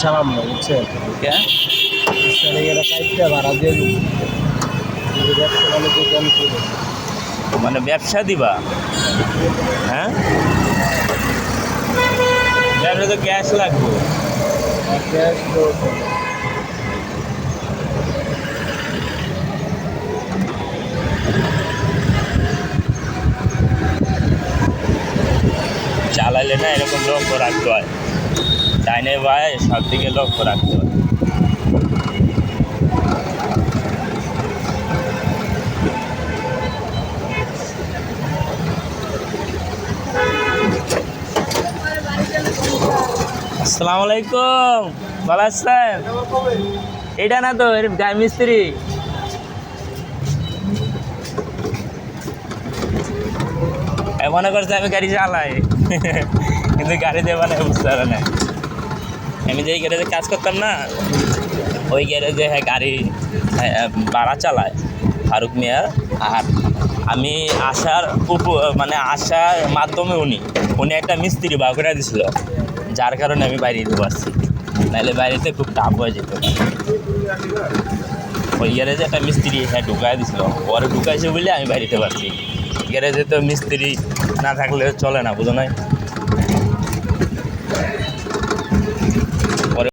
সামান্য বুঝছেন এটা কাইটটা ভাড়া দিয়ে দিই মানে ব্যবসা দিবা? হ্যাঁ, ব্যবসা তো ক্যাশ লাগবে। ক্যাশ তো চালাইলে না এরকম লক্ষ্য রাখতে হয়, ডাইনে বায় সব দিকে লক্ষ্য রাখতে হয়। আসসালামু আলাইকুম, ভালো আছেন? এটা না তো গায়ে মিস্ত্রি। মনে করছে আমি গাড়ি চালাই, কিন্তু গাড়ি দেওয়া না, বুঝতে পারে না। আমি যেই গ্যারেজে কাজ করতাম না, ওই গ্যারেজে হ্যাঁ গাড়ি ভাড়া চালায় ফারুক মিয়া। আর আমি আসার মানে আসার মাধ্যমে উনি একটা মিস্ত্রি বার করে দিছিল, যার কারণে আমি বাইরে দিতে পারছি, নাহলে বাইরেতে খুব টাফ হয়ে যেত। ওই গ্যারেজে একটা মিস্ত্রি হ্যাঁ ঢুকাই দিছিল, পরে ঢুকাইছে বলে আমি বাইরে দিতে পারছি। গ্যারেজে তো মিস্ত্রি না থাকলে চলে না, বুঝো নাই।